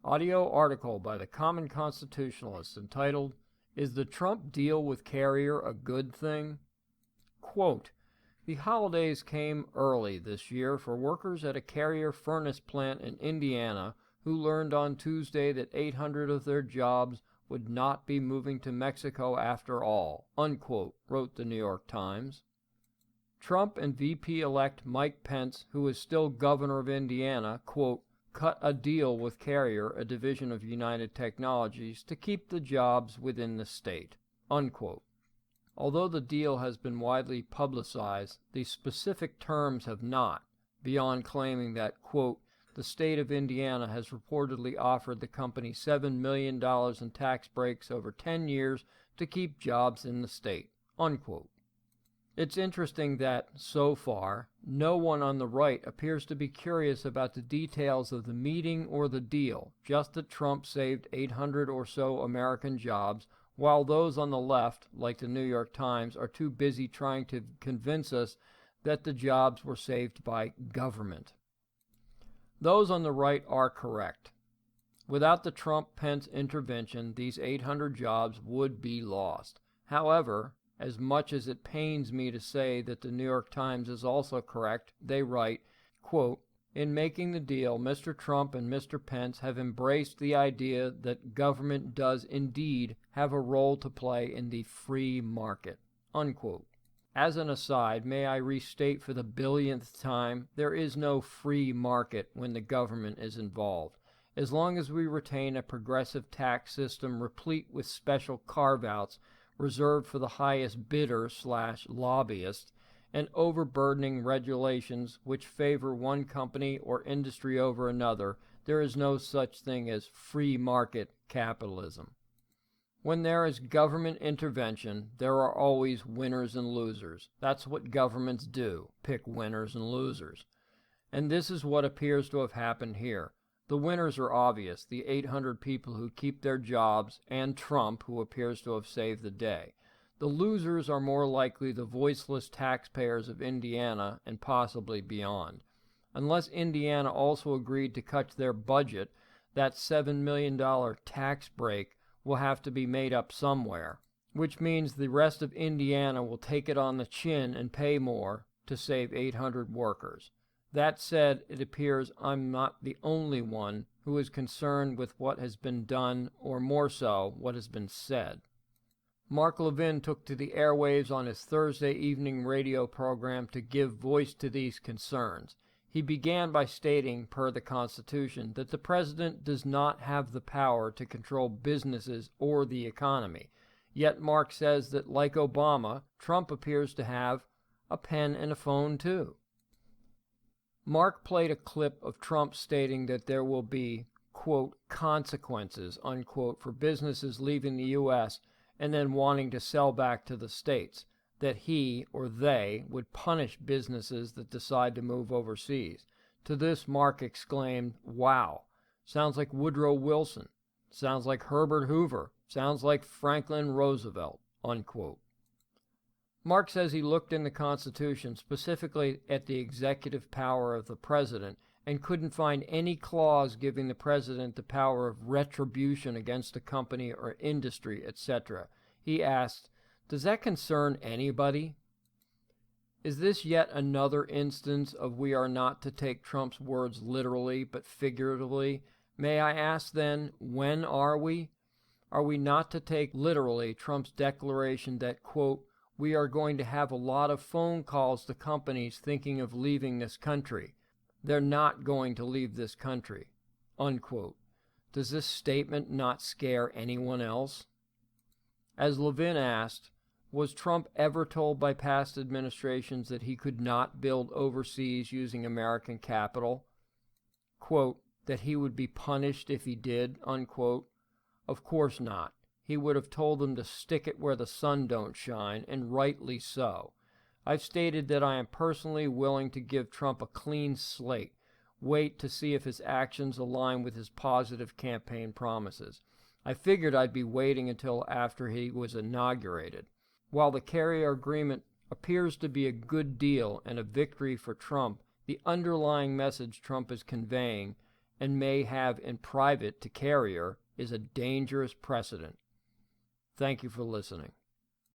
Audio article by the Common Constitutionalist entitled, "Is the Trump Deal with Carrier a Good Thing?" Quote, "The holidays came early this year for workers at a Carrier furnace plant in Indiana who learned on Tuesday that 800 of their jobs would not be moving to Mexico after all," unquote, wrote the New York Times. Trump and VP-elect Mike Pence, who is still governor of Indiana, quote, cut a deal with Carrier, a division of United Technologies, to keep the jobs within the state, unquote. Although the deal has been widely publicized, the specific terms have not, beyond claiming that, quote, the state of Indiana has reportedly offered the company $7 million in tax breaks over 10 years to keep jobs in the state, unquote. It's interesting that, so far, no one on the right appears to be curious about the details of the meeting or the deal, just that Trump saved 800 or so American jobs, while those on the left, like the New York Times, are too busy trying to convince us that the jobs were saved by government. Those on the right are correct. Without the Trump-Pence intervention, these 800 jobs would be lost. However, as much as it pains me to say that the New York Times is also correct, they write, quote, "In making the deal, Mr. Trump and Mr. Pence have embraced the idea that government does indeed have a role to play in the free market," unquote. As an aside, may I restate for the billionth time, there is no free market when the government is involved. As long as we retain a progressive tax system replete with special carve-outs reserved for the highest bidder/lobbyist, and overburdening regulations which favor one company or industry over another, there is no such thing as free market capitalism. When there is government intervention, there are always winners and losers. That's what governments do, pick winners and losers. And this is what appears to have happened here. The winners are obvious, the 800 people who keep their jobs, and Trump, who appears to have saved the day. The losers are more likely the voiceless taxpayers of Indiana and possibly beyond. Unless Indiana also agreed to cut their budget, that $7 million tax break will have to be made up somewhere, which means the rest of Indiana will take it on the chin and pay more to save 800 workers. That said, it appears I'm not the only one who is concerned with what has been done, or more so, what has been said. Mark Levin took to the airwaves on his Thursday evening radio program to give voice to these concerns. He began by stating, per the Constitution, that the president does not have the power to control businesses or the economy. Yet Mark says that, like Obama, Trump appears to have a pen and a phone too. Mark played a clip of Trump stating that there will be, quote, consequences, unquote, for businesses leaving the U.S. and then wanting to sell back to the states, that he or they would punish businesses that decide to move overseas. To this, Mark exclaimed, "Wow, sounds like Woodrow Wilson, sounds like Herbert Hoover, sounds like Franklin Roosevelt," unquote. Mark says he looked in the Constitution, specifically at the executive power of the president, and couldn't find any clause giving the president the power of retribution against a company or industry, etc. He asked, "Does that concern anybody?" Is this yet another instance of we are not to take Trump's words literally but figuratively? May I ask then, when are we? Are we not to take literally Trump's declaration that, quote, "We are going to have a lot of phone calls to companies thinking of leaving this country. They're not going to leave this country," unquote. Does this statement not scare anyone else? As Levin asked, was Trump ever told by past administrations that he could not build overseas using American capital? Quote, that he would be punished if he did, unquote? Of course not. He would have told them to stick it where the sun don't shine, and rightly so. I've stated that I am personally willing to give Trump a clean slate, wait to see if his actions align with his positive campaign promises. I figured I'd be waiting until after he was inaugurated. While the Carrier agreement appears to be a good deal and a victory for Trump, the underlying message Trump is conveying, and may have in private to Carrier is a dangerous precedent. Thank you for listening.